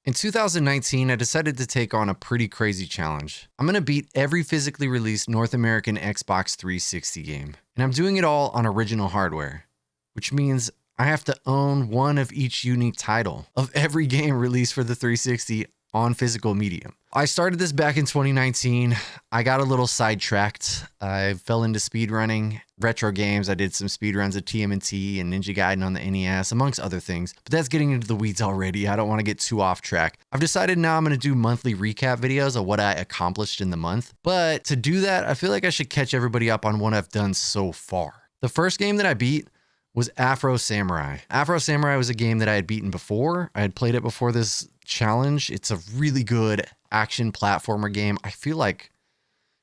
In 2019, I decided to take on a pretty crazy challenge. I'm gonna beat every physically released North American Xbox 360 game, and I'm doing it all on original hardware, which means I have to own one of each unique title of every game released for the 360 on physical medium. I started this back in 2019. I got a little sidetracked. I fell into speedrunning, retro games. I did some speedruns of TMNT and Ninja Gaiden on the NES, amongst other things. But that's getting into the weeds already. I don't want to get too off track. I've decided now I'm going to do monthly recap videos of what I accomplished in the month. But to do that, I feel like I should catch everybody up on what I've done so far. The first game that I beat was Afro Samurai. Afro Samurai was a game that I had beaten before. I had played it before this challenge. It's a really good action platformer game. I feel like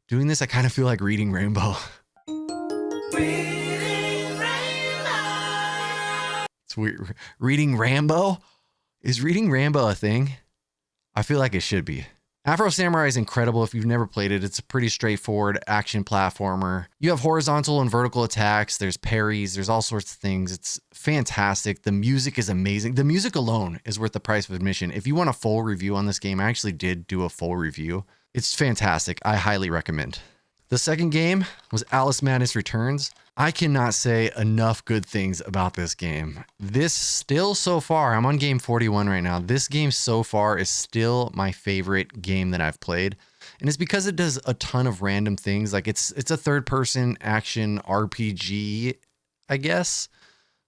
doing this, I kind of feel like reading Rainbow. Reading Rainbow. It's weird. Reading Rambo? Is reading Rambo a thing? I feel like it should be. Afro Samurai is incredible if you've never played it. It's a pretty straightforward action platformer. You have horizontal and vertical attacks. There's parries. There's all sorts of things. It's fantastic. The music is amazing. The music alone is worth the price of admission. If you want a full review on this game, I actually did do a full review. It's fantastic. I highly recommend. The second game was Alice Madness Returns. I cannot say enough good things about this game. This still so far, I'm on game 41 right now. This game so far is still my favorite game that I've played. And it's because it does a ton of random things. Like it's a third person action RPG, I guess.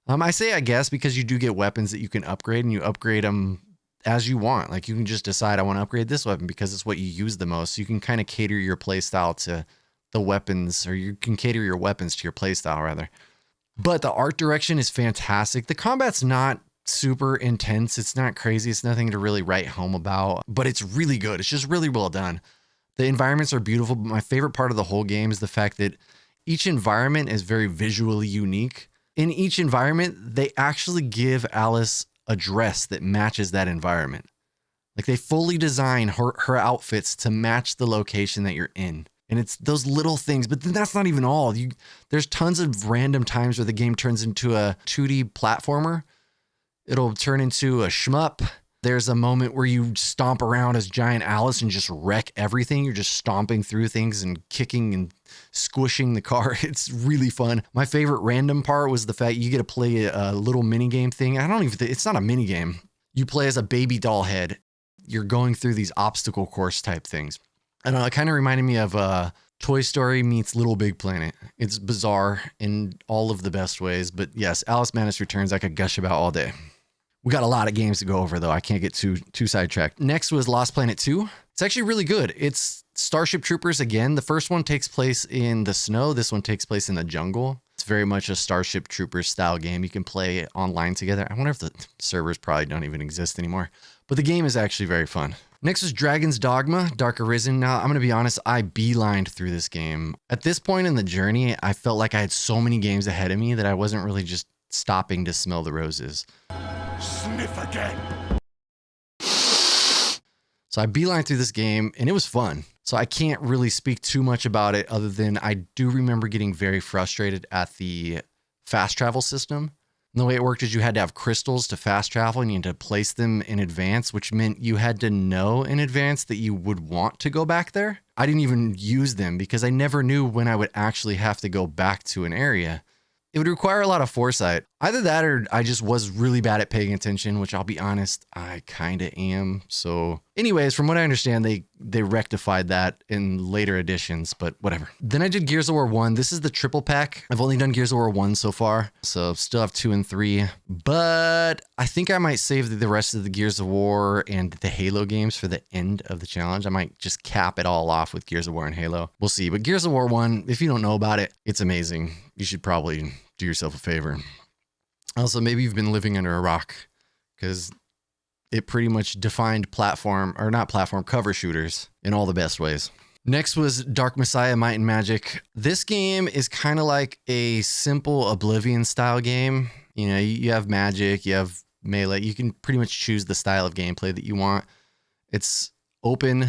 I say I guess because you do get weapons that you can upgrade and you upgrade them as you want. Like you can just decide I want to upgrade this weapon because it's what you use the most. So you can kind of cater your play style to the weapons, or you can cater your weapons to your playstyle rather. But the art direction is fantastic. The combat's not super intense. It's not crazy. It's nothing to really write home about, but it's really good. It's just really well done. The environments are beautiful, but my favorite part of the whole game is the fact that each environment is very visually unique. In each environment, they actually give Alice a dress that matches that environment. Like they fully design her outfits to match the location that you're in. And it's those little things, but then that's not even all. There's tons of random times where the game turns into a 2D platformer. It'll turn into a shmup. There's a moment where you stomp around as Giant Alice and just wreck everything. You're just stomping through things and kicking and squishing the car. It's really fun. My favorite random part was the fact you get to play a little mini game thing. It's not a mini game. You play as a baby doll head. You're going through these obstacle course type things. I don't know, it kind of reminded me of Toy Story meets Little Big Planet. It's bizarre in all of the best ways, but yes, Alice Madness Returns I could gush about all day. We got a lot of games to go over though. I can't get too sidetracked. Next was Lost Planet 2. It's actually really good. It's Starship Troopers again. The first one takes place in the snow. This one takes place in the jungle. It's very much a Starship Troopers style game. You can play online together. I wonder if the servers probably don't even exist anymore, but the game is actually very fun. Next was Dragon's Dogma, Dark Arisen. Now, I'm going to be honest, I beelined through this game. At this point in the journey, I felt like I had so many games ahead of me that I wasn't really just stopping to smell the roses. Sniff again. So I beelined through this game, and it was fun. So I can't really speak too much about it other than I do remember getting very frustrated at the fast travel system. And the way it worked is you had to have crystals to fast travel and you had to place them in advance, which meant you had to know in advance that you would want to go back there. I didn't even use them because I never knew when I would actually have to go back to an area. It would require a lot of foresight. Either that or I just was really bad at paying attention, which I'll be honest, I kind of am. So anyways, from what I understand, they rectified that in later editions, but whatever. Then I did Gears of War 1. This is the triple pack. I've only done Gears of War 1 so far, so still have 2 and 3. But I think I might save the rest of the Gears of War and the Halo games for the end of the challenge. I might just cap it all off with Gears of War and Halo. We'll see. But Gears of War 1, if you don't know about it, it's amazing. You should probably do yourself a favor. Also, maybe you've been living under a rock because it pretty much defined cover shooters in all the best ways. Next was Dark Messiah, Might and Magic. This game is kind of like a simple Oblivion style game. You know, you have magic, you have melee. You can pretty much choose the style of gameplay that you want. It's open,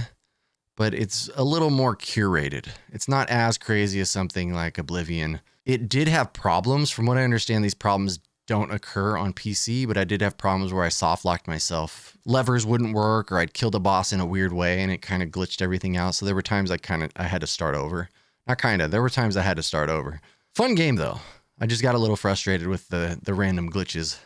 but it's a little more curated. It's not as crazy as something like Oblivion. It did have problems. From what I understand, these problems don't occur on PC, but I did have problems where I soft locked myself. Levers wouldn't work, or I'd killed a boss in a weird way and it kind of glitched everything out. So there were times I had to start over. There were times I had to start over. Fun game though. I just got a little frustrated with the random glitches.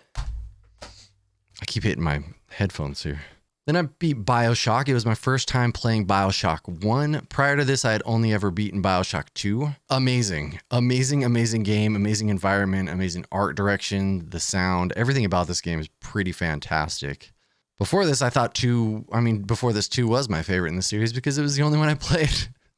I keep hitting my headphones here. Then I beat BioShock. It was my first time playing BioShock 1. Prior to this, I had only ever beaten BioShock 2. Amazing, amazing, amazing game, amazing environment, amazing art direction, the sound. Everything about this game is pretty fantastic. Before this, before this 2 was my favorite in the series because it was the only one I played.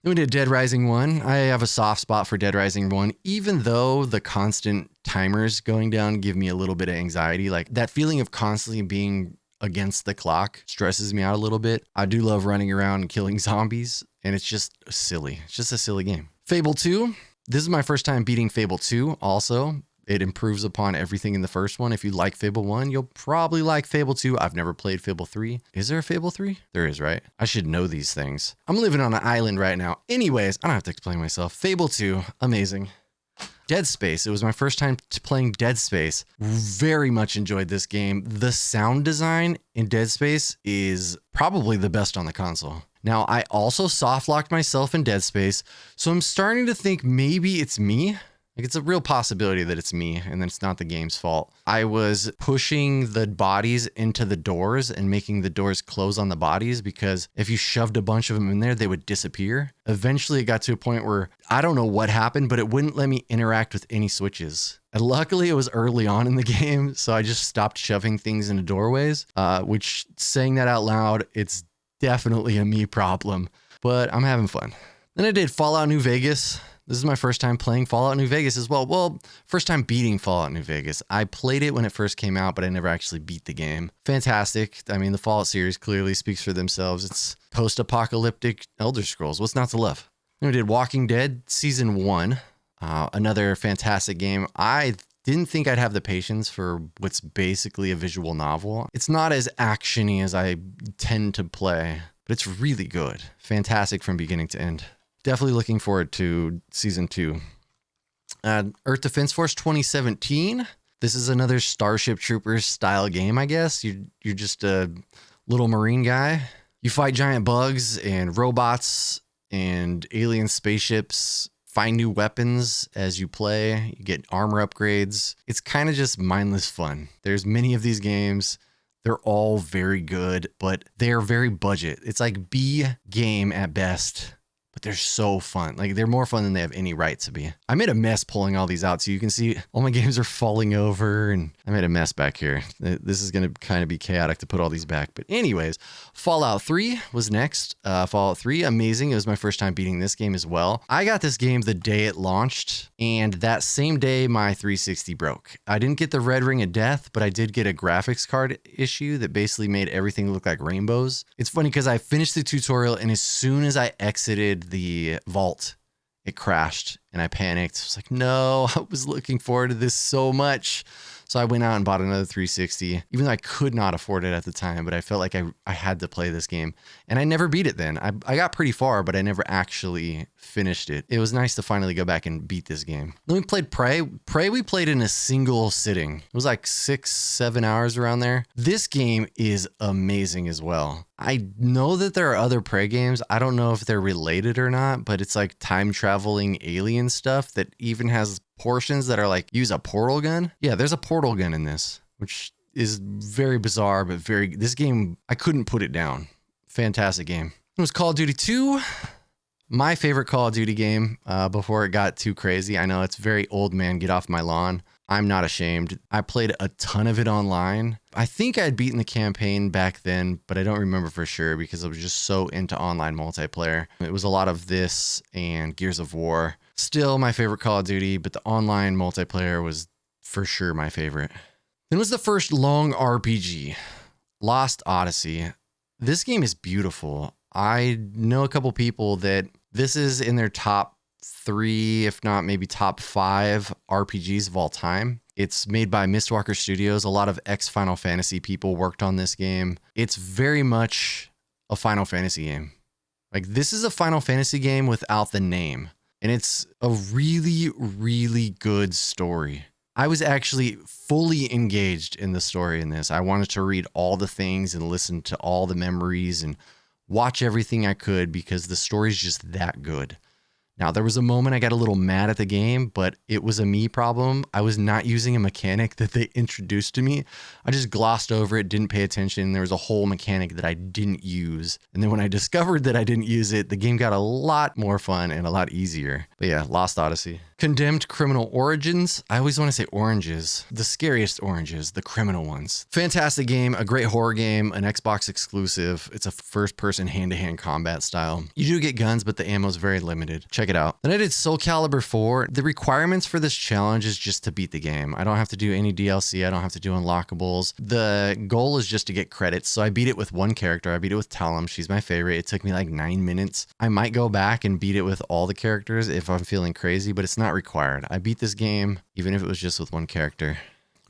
Then we did Dead Rising 1. I have a soft spot for Dead Rising 1, even though the constant timers going down give me a little bit of anxiety. Like that feeling of constantly being against the clock stresses me out a little bit. I do love running around and killing zombies, and it's just silly. It's just a silly game. Fable 2. This is my first time beating Fable 2 also. It improves upon everything in the first one. If you like Fable 1, you'll probably like Fable 2. I've never played Fable 3. Is there a Fable 3? There is, right? I should know these things. I'm living on an island right now. Anyways, I don't have to explain myself. Fable 2, amazing. Dead Space. It was my first time playing Dead Space. Very much enjoyed this game. The sound design in Dead Space is probably the best on the console. Now, I also soft locked myself in Dead Space, so I'm starting to think maybe it's me. Like it's a real possibility that it's me and that it's not the game's fault. I was pushing the bodies into the doors and making the doors close on the bodies because if you shoved a bunch of them in there, they would disappear. Eventually it got to a point where I don't know what happened, but it wouldn't let me interact with any switches. And luckily it was early on in the game, so I just stopped shoving things into doorways, which saying that out loud, it's definitely a me problem, but I'm having fun. Then I did Fallout New Vegas. This is my first time playing Fallout New Vegas as well. Well, first time beating Fallout New Vegas. I played it when it first came out, but I never actually beat the game. Fantastic. I mean, the Fallout series clearly speaks for themselves. It's post-apocalyptic Elder Scrolls. What's not to love? Then we did Walking Dead Season 1. Another fantastic game. I didn't think I'd have the patience for what's basically a visual novel. It's not as actiony as I tend to play, but it's really good. Fantastic from beginning to end. Definitely looking forward to Season 2. Earth Defense Force 2017. This is another Starship Troopers style game, I guess. You're just a little Marine guy. You fight giant bugs and robots and alien spaceships. Find new weapons as you play. You get armor upgrades. It's kind of just mindless fun. There's many of these games. They're all very good, but they're very budget. It's like B game at best. But they're so fun. Like they're more fun than they have any right to be. I made a mess pulling all these out. So you can see all my games are falling over and I made a mess back here. This is going to kind of be chaotic to put all these back. But anyways, Fallout 3 was next. Fallout 3, amazing. It was my first time beating this game as well. I got this game the day it launched and that same day my 360 broke. I didn't get the red ring of death, but I did get a graphics card issue that basically made everything look like rainbows. It's funny because I finished the tutorial and as soon as I exited the vault, it crashed and I panicked. I was like, no, I was looking forward to this so much. So I went out and bought another 360, even though I could not afford it at the time, but I felt like I had to play this game. And I never beat it then. I got pretty far, but I never actually finished it. It was nice to finally go back and beat this game. Then we played Prey. Prey we played in a single sitting. It was like 6-7 hours around there. This game is amazing as well. I know that there are other Prey games. I don't know if they're related or not, but it's like time traveling alien stuff that even has portions that are like use a portal gun. Yeah, there's a portal gun in this, which is very bizarre, but this game, I couldn't put it down. Fantastic game. It was Call of Duty 2. My favorite Call of Duty game before it got too crazy. I know it's very old man, get off my lawn. I'm not ashamed. I played a ton of it online. I think I'd beaten the campaign back then, but I don't remember for sure because I was just so into online multiplayer. It was a lot of this and Gears of War. Still my favorite Call of Duty, but the online multiplayer was for sure my favorite. Then was the first long RPG, Lost Odyssey. This game is beautiful. I know a couple people that this is in their top 3, if not maybe top 5 RPGs of all time. It's made by Mistwalker Studios. A lot of ex-Final Fantasy people worked on this game. It's very much a Final Fantasy game. Like this is a Final Fantasy game without the name. And it's a really, really good story. I was actually fully engaged in the story in this. I wanted to read all the things and listen to all the memories and watch everything I could because the story's just that good. Now, there was a moment I got a little mad at the game, but it was a me problem. I was not using a mechanic that they introduced to me. I just glossed over it, didn't pay attention. There was a whole mechanic that I didn't use. And then when I discovered that I didn't use it, the game got a lot more fun and a lot easier. But yeah, Lost Odyssey. Condemned Criminal Origins. I always want to say oranges. The scariest oranges, the criminal ones. Fantastic game, a great horror game, an Xbox exclusive. It's a first-person hand-to-hand combat style. You do get guns, but the ammo is very limited. Check it out. Then I did Soul Calibur 4. The requirements for this challenge is just to beat the game. I don't have to do any DLC. I don't have to do unlockables. The goal is just to get credits. So I beat it with one character. I beat it with Talum. She's my favorite. It took me like 9 minutes. I might go back and beat it with all the characters if I'm feeling crazy, but it's not required. I beat this game even if it was just with one character.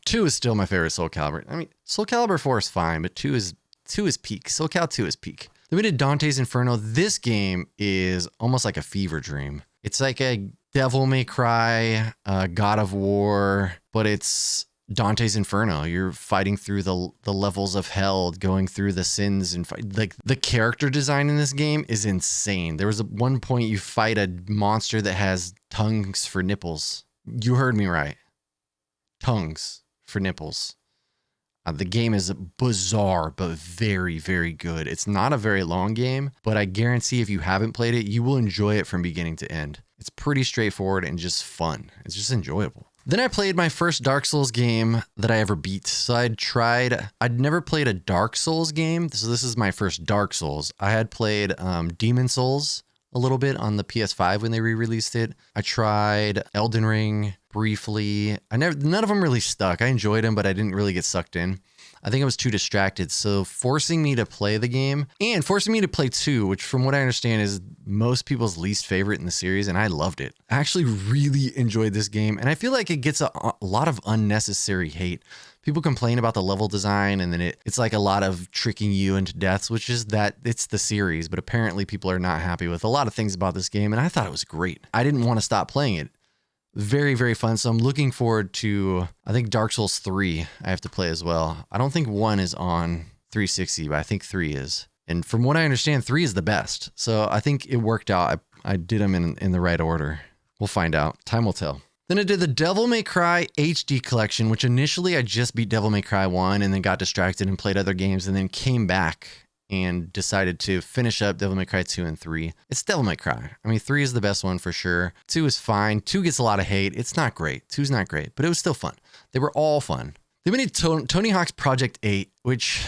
2 is still my favorite Soul Calibur. I mean, Soul Calibur 4 is fine, but 2 is peak. Soul Cal 2 is peak. Then we did Dante's Inferno. This game is almost like a fever dream. It's like a Devil May Cry, God of War, but it's Dante's Inferno. You're fighting through the levels of hell, going through the sins, and like the character design in this game is insane. There was one point you fight a monster that has tongues for nipples. You heard me right. Tongues for nipples. The game is bizarre, but very, very good. It's not a very long game, but I guarantee if you haven't played it, you will enjoy it from beginning to end. It's pretty straightforward and just fun. It's just enjoyable. Then I played my first Dark Souls game that I ever beat. So I'd never played a Dark Souls game. So this is my first Dark Souls. I had played Demon Souls a little bit on the PS5 when they re-released it. I tried Elden Ring briefly. None of them really stuck. I enjoyed them, but I didn't really get sucked in. I think I was too distracted. So forcing me to play the game and forcing me to play 2, which from what I understand is most people's least favorite in the series, and I loved it. I actually really enjoyed this game, and I feel like it gets a lot of unnecessary hate. People complain about the level design, and then it's like a lot of tricking you into deaths, which is that it's the series, but apparently people are not happy with a lot of things about this game, and I thought it was great. I didn't want to stop playing it. Very, very fun. So I'm looking forward to, I think Dark Souls 3 I have to play as well. I don't think 1 is on 360, but I think 3 is. And from what I understand, 3 is the best. So I think it worked out. I did them in the right order. We'll find out. Time will tell. Then I did the Devil May Cry HD collection, which initially I just beat Devil May Cry 1 and then got distracted and played other games and then came back and decided to finish up Devil May Cry 2 and 3. It's Devil May Cry. I mean, 3 is the best one for sure. 2 is fine. 2 gets a lot of hate. It's not great. 2's not great, but it was still fun. They were all fun. Then we did Tony Hawk's Project 8, which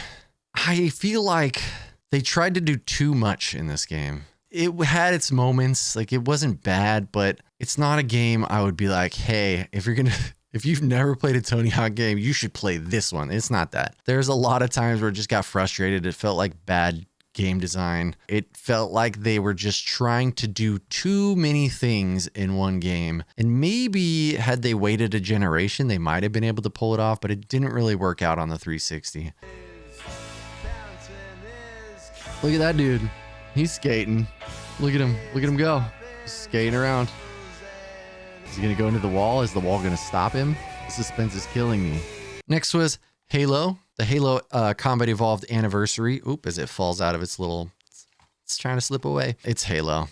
I feel like they tried to do too much in this game. It had its moments, like it wasn't bad, but it's not a game I would be like, hey, if you've never played a Tony Hawk game, you should play this one. It's not that. There's a lot of times where it just got frustrated. It felt like bad game design. It felt like they were just trying to do too many things in one game. And maybe had they waited a generation, they might have been able to pull it off, but it didn't really work out on the 360. Look at that dude. He's skating. Look at him. Look at him go. He's skating around. Is he going to go into the wall? Is the wall going to stop him? The suspense is killing me. Next was Halo. The Halo Combat Evolved Anniversary. Oop, as it falls out of its little... It's trying to slip away. It's Halo.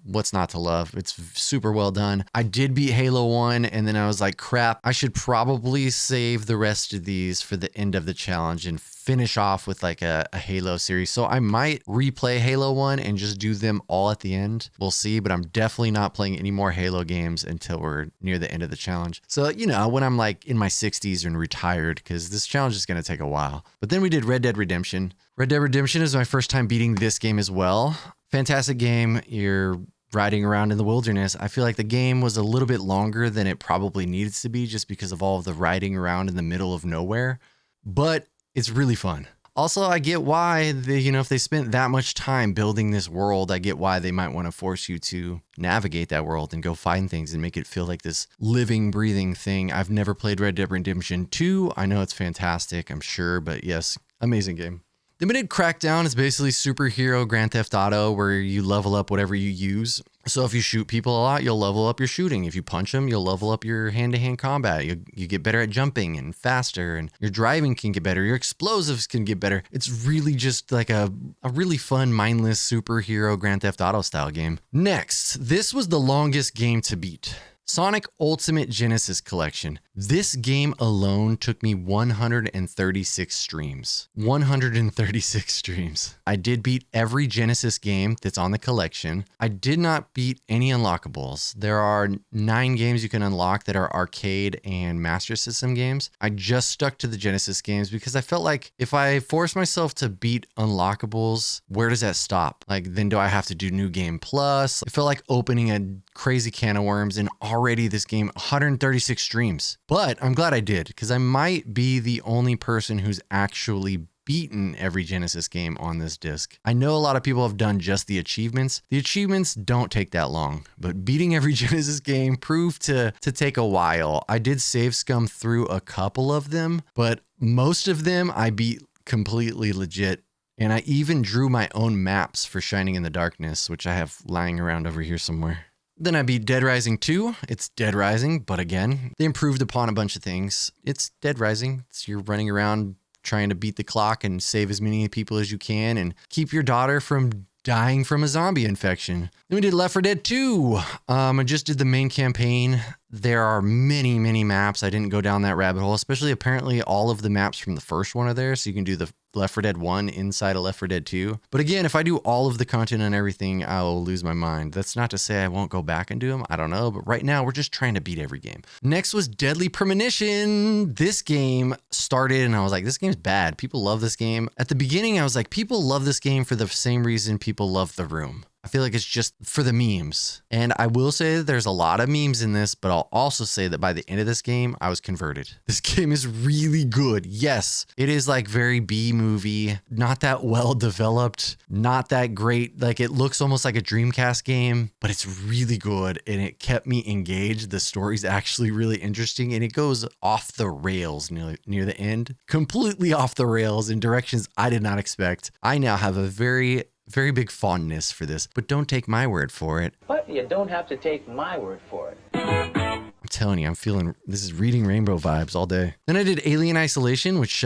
What's not to love? It's super well done. I did beat Halo 1, and then I was like, crap, I should probably save the rest of these for the end of the challenge and finish off with like a Halo series. So I might replay Halo 1 and just do them all at the end. We'll see, but I'm definitely not playing any more Halo games until we're near the end of the challenge. So, you know, when I'm like in my 60s and retired, because this challenge is going to take a while. But then we did Red Dead Redemption. Red Dead Redemption is my first time beating this game as well. Fantastic game. You're riding around in the wilderness. I feel like the game was a little bit longer than it probably needs to be just because of all of the riding around in the middle of nowhere, but it's really fun. Also, I get why if they spent that much time building this world, I get why they might want to force you to navigate that world and go find things and make it feel like this living, breathing thing. I've never played Red Dead Redemption 2. I know it's fantastic, I'm sure, but yes, amazing game. Then we did Crackdown. It's basically superhero Grand Theft Auto where you level up whatever you use. So if you shoot people a lot, you'll level up your shooting. If you punch them, you'll level up your hand-to-hand combat. You get better at jumping and faster, and your driving can get better. Your explosives can get better. It's really just like a really fun, mindless superhero Grand Theft Auto style game. Next, this was the longest game to beat. Sonic Ultimate Genesis Collection. This game alone took me 136 streams. 136 streams. I did beat every Genesis game that's on the collection. I did not beat any unlockables. There are 9 games you can unlock that are arcade and Master System games. I just stuck to the Genesis games because I felt like if I force myself to beat unlockables, where does that stop? Like, then do I have to do New Game Plus? I felt like opening a crazy can of worms, and already this game 136 streams. But I'm glad I did, because I might be the only person who's actually beaten every Genesis game on this disc. I know a lot of people have done just the achievements. The achievements don't take that long, but beating every Genesis game proved to take a while. I did save scum through a couple of them, but most of them I beat completely legit. And I even drew my own maps for Shining in the Darkness, which I have lying around over here somewhere. Then I beat Dead Rising 2. It's Dead Rising, but again, they improved upon a bunch of things. It's Dead Rising. You're running around trying to beat the clock and save as many people as you can and keep your daughter from dying from a zombie infection. Then we did Left 4 Dead 2. I just did the main campaign. There are many, many maps. I didn't go down that rabbit hole, especially apparently all of the maps from the first one are there. So you can do the Left 4 Dead 1 inside of Left 4 Dead 2. But again, if I do all of the content and everything, I will lose my mind. That's not to say I won't go back and do them. I don't know. But right now, we're just trying to beat every game. Next was Deadly Premonition. This game started and I was like, this game's bad. People love this game. At the beginning, I was like, people love this game for the same reason people love The Room. I feel like it's just for the memes. And I will say that there's a lot of memes in this, but I'll also say that by the end of this game, I was converted. This game is really good. Yes, it is like very B-movie, not that well developed, not that great. Like it looks almost like a Dreamcast game, but it's really good and it kept me engaged. The story's actually really interesting and it goes off the rails near the end, completely off the rails in directions I did not expect. I now have a very big fondness for this, but don't take my word for it. But you don't have to take my word for it. I'm telling you, I'm feeling, this is Reading Rainbow vibes all day. Then I did Alien Isolation, which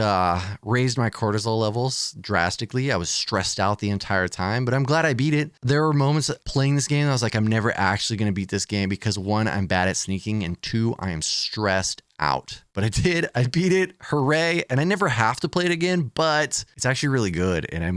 raised my cortisol levels drastically. I was stressed out the entire time, but I'm glad I beat it. There were moments playing this game, I was like, I'm never actually going to beat this game because 1, I'm bad at sneaking, and 2, I am stressed out. But I did. I beat it. Hooray. And I never have to play it again, but it's actually really good. And I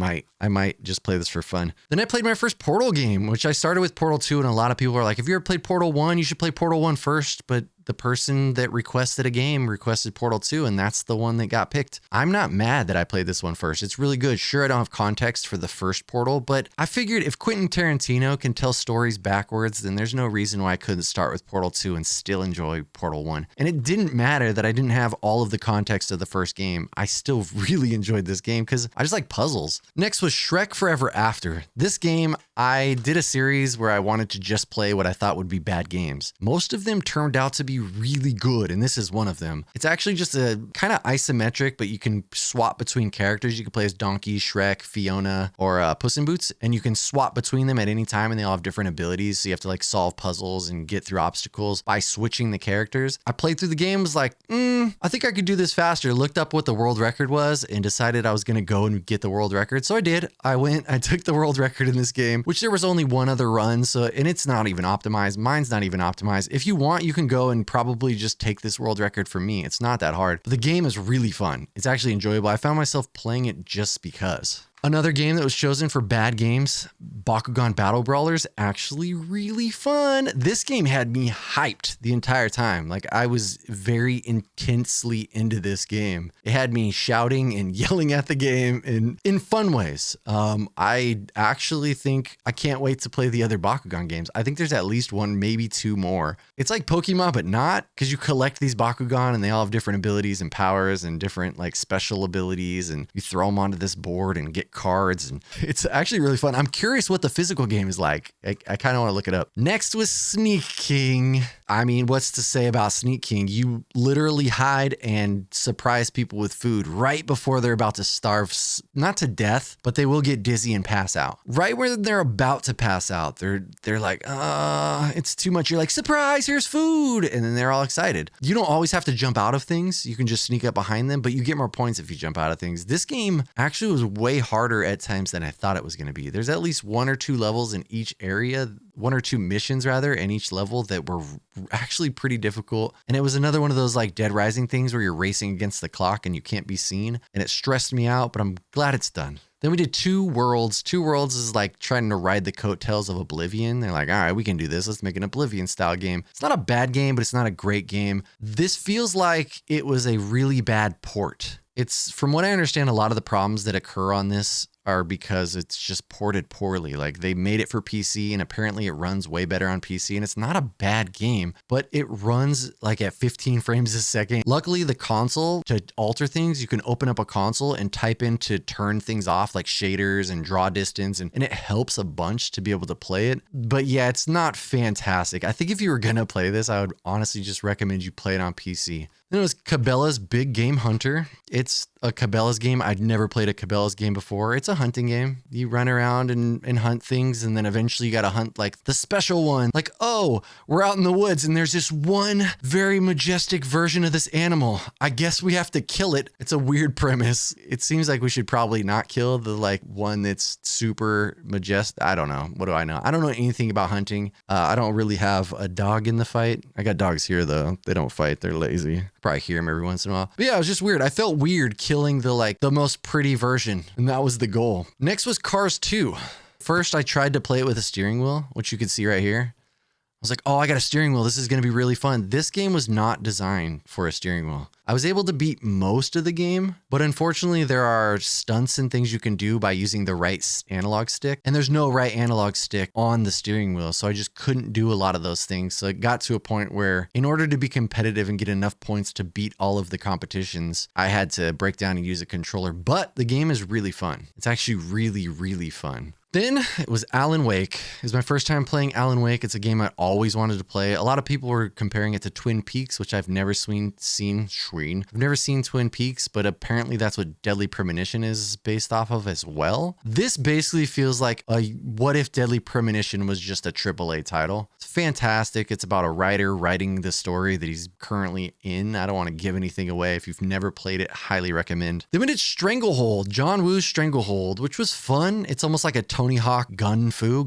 might just play this for fun. Then I played my first Portal game, which I started with Portal 2. And a lot of people are like, if you ever played Portal 1, you should play Portal 1 first. But the person that requested a game requested Portal 2, and that's the one that got picked. I'm not mad that I played this one first. It's really good. Sure, I don't have context for the first Portal, but I figured if Quentin Tarantino can tell stories backwards, then there's no reason why I couldn't start with Portal 2 and still enjoy Portal 1. And it didn't matter that I didn't have all of the context of the first game. I still really enjoyed this game because I just like puzzles. Next was Shrek Forever After. This game, I did a series where I wanted to just play what I thought would be bad games. Most of them turned out to be really good, and this is one of them. It's actually just a kind of isometric, but you can swap between characters. You can play as Donkey, Shrek, Fiona, or Puss in Boots, and you can swap between them at any time, and they all have different abilities, so you have to like solve puzzles and get through obstacles by switching the characters. I played through the game, was like, I think I could do this faster. Looked up what the world record was and decided I was going to go and get the world record. So I did. I took the world record in this game, which there was only one other run. So, and it's not even optimized. Mine's not even optimized. If you want, you can go and probably just take this world record for me. It's not that hard, but the game is really fun. It's actually enjoyable. I found myself playing it just because. Another game that was chosen for bad games, Bakugan Battle Brawlers, actually really fun. This game had me hyped the entire time. Like I was very intensely into this game. It had me shouting and yelling at the game in fun ways. I actually think I can't wait to play the other Bakugan games. I think there's at least one, maybe 2 more. It's like Pokemon, but not, because you collect these Bakugan and they all have different abilities and powers and different like special abilities, and you throw them onto this board and get cards, and it's actually really fun. I'm curious what the physical game is like. I kind of want to look it up. Next was sneaking. I mean, what's to say about Sneak King? You literally hide and surprise people with food right before they're about to starve, not to death, but they will get dizzy and pass out. Right when they're about to pass out, they're like, it's too much. You're like, surprise, here's food. And then they're all excited. You don't always have to jump out of things. You can just sneak up behind them, but you get more points if you jump out of things. This game actually was way harder at times than I thought it was going to be. There's at least 1 or 2 levels in each area, 1 or 2 missions rather, in each level that were actually pretty difficult. And it was another one of those like Dead Rising things where you're racing against the clock and you can't be seen. And it stressed me out, but I'm glad it's done. Then we did 2 Worlds. 2 Worlds is like trying to ride the coattails of Oblivion. They're like, all right, we can do this. Let's make an Oblivion style game. It's not a bad game, but it's not a great game. This feels like it was a really bad port. It's, from what I understand, a lot of the problems that occur on this are because it's just ported poorly. Like they made it for PC and apparently it runs way better on PC, and it's not a bad game, but it runs like at 15 frames a second. Luckily the console, to alter things, you can open up a console and type in to turn things off like shaders and draw distance, and it helps a bunch to be able to play it. But yeah, it's not fantastic. I think if you were gonna play this, I would honestly just recommend you play it on PC. Then it was Cabela's Big Game Hunter. It's a Cabela's game. I'd never played a Cabela's game before. It's a hunting game. You run around and hunt things, and then eventually you got to hunt like the special one. Like, oh, we're out in the woods and there's this one very majestic version of this animal. I guess we have to kill it. It's a weird premise. It seems like we should probably not kill the like one that's super majestic. I don't know. What do I know? I don't know anything about hunting. I don't really have a dog in the fight. I got dogs here though. They don't fight. They're lazy. Probably hear them every once in a while. But yeah, it was just weird. I felt weird killing the most pretty version, and that was the goal. Next was Cars 2. First, I tried to play it with a steering wheel, which you can see right here. I was like, oh, I got a steering wheel. This is going to be really fun. This game was not designed for a steering wheel. I was able to beat most of the game, but unfortunately there are stunts and things you can do by using the right analog stick, and there's no right analog stick on the steering wheel, so I just couldn't do a lot of those things. So it got to a point where in order to be competitive and get enough points to beat all of the competitions, I had to break down and use a controller, but the game is really fun. It's actually really, really fun. Then it was Alan Wake. It was my first time playing Alan Wake. It's a game I always wanted to play. A lot of people were comparing it to Twin Peaks, which I've never seen. I've never seen Twin Peaks, but apparently that's what Deadly Premonition is based off of as well. This basically feels like a what if Deadly Premonition was just a AAA title. It's fantastic. It's about a writer writing the story that he's currently in. I don't want to give anything away. If you've never played it, highly recommend. Then we did Stranglehold, John Woo's Stranglehold, which was fun. It's almost like a Tony Hawk Gun Fu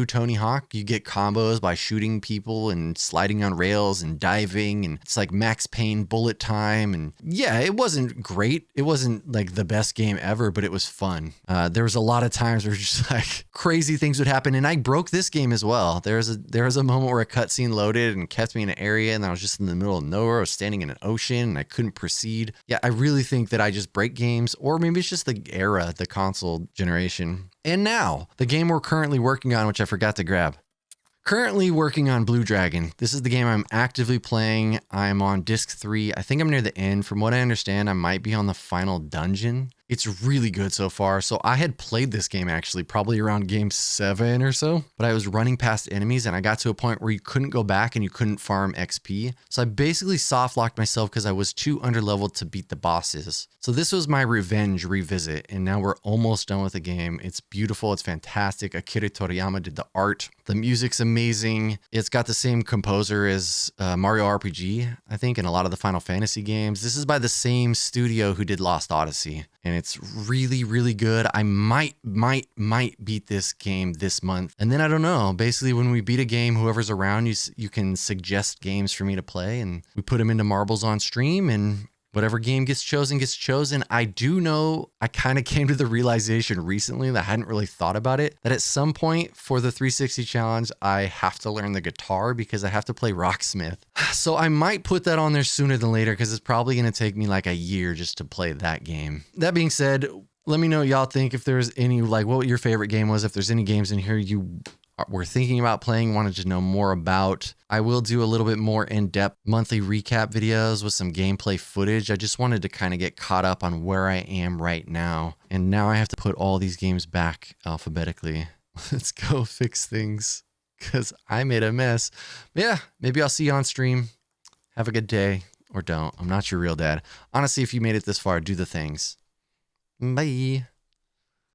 Tony Hawk. You get combos by shooting people and sliding on rails and diving, and it's like Max Payne bullet time. And yeah, it wasn't great. It wasn't like the best game ever, but it was fun. There was a lot of times where just like crazy things would happen, and I broke this game as well. There was a moment where a cutscene loaded and kept me in an area, and I was just in the middle of nowhere. I was standing in an ocean and I couldn't proceed. Yeah, I really think that I just break games, or maybe it's just the era, the console generation. And now, the game we're currently working on, which I forgot to grab. Currently working on Blue Dragon. This is the game I'm actively playing. I'm on disc 3. I think I'm near the end. From what I understand, I might be on the final dungeon. It's really good so far. So I had played this game actually probably around game 7 or so, but I was running past enemies and I got to a point where you couldn't go back and you couldn't farm XP. So I basically soft locked myself because I was too underleveled to beat the bosses. So this was my revenge revisit, and now we're almost done with the game. It's beautiful. It's fantastic. Akira Toriyama did the art. The music's amazing. It's got the same composer as Mario RPG, I think, and a lot of the Final Fantasy games. This is by the same studio who did Lost Odyssey, and it's really, really good. I might beat this game this month. And then I don't know. Basically, when we beat a game, whoever's around, you can suggest games for me to play, and we put them into marbles on stream, and whatever game gets chosen, gets chosen. I do know I kind of came to the realization recently that I hadn't really thought about it, that at some point for the 360 challenge, I have to learn the guitar because I have to play Rocksmith. So I might put that on there sooner than later because it's probably going to take me like a year just to play that game. That being said, let me know what y'all think. If there's any, like what your favorite game was, if there's any games in here you were thinking about playing, wanted to know more about. I will do a little bit more in-depth monthly recap videos with some gameplay footage. I just wanted to kind of get caught up on where I am right now. And now I have to put all these games back alphabetically. Let's go fix things. because I made a mess. But yeah, maybe I'll see you on stream. Have a good day, or don't. I'm not your real dad. Honestly, if you made it this far, do the things. Bye.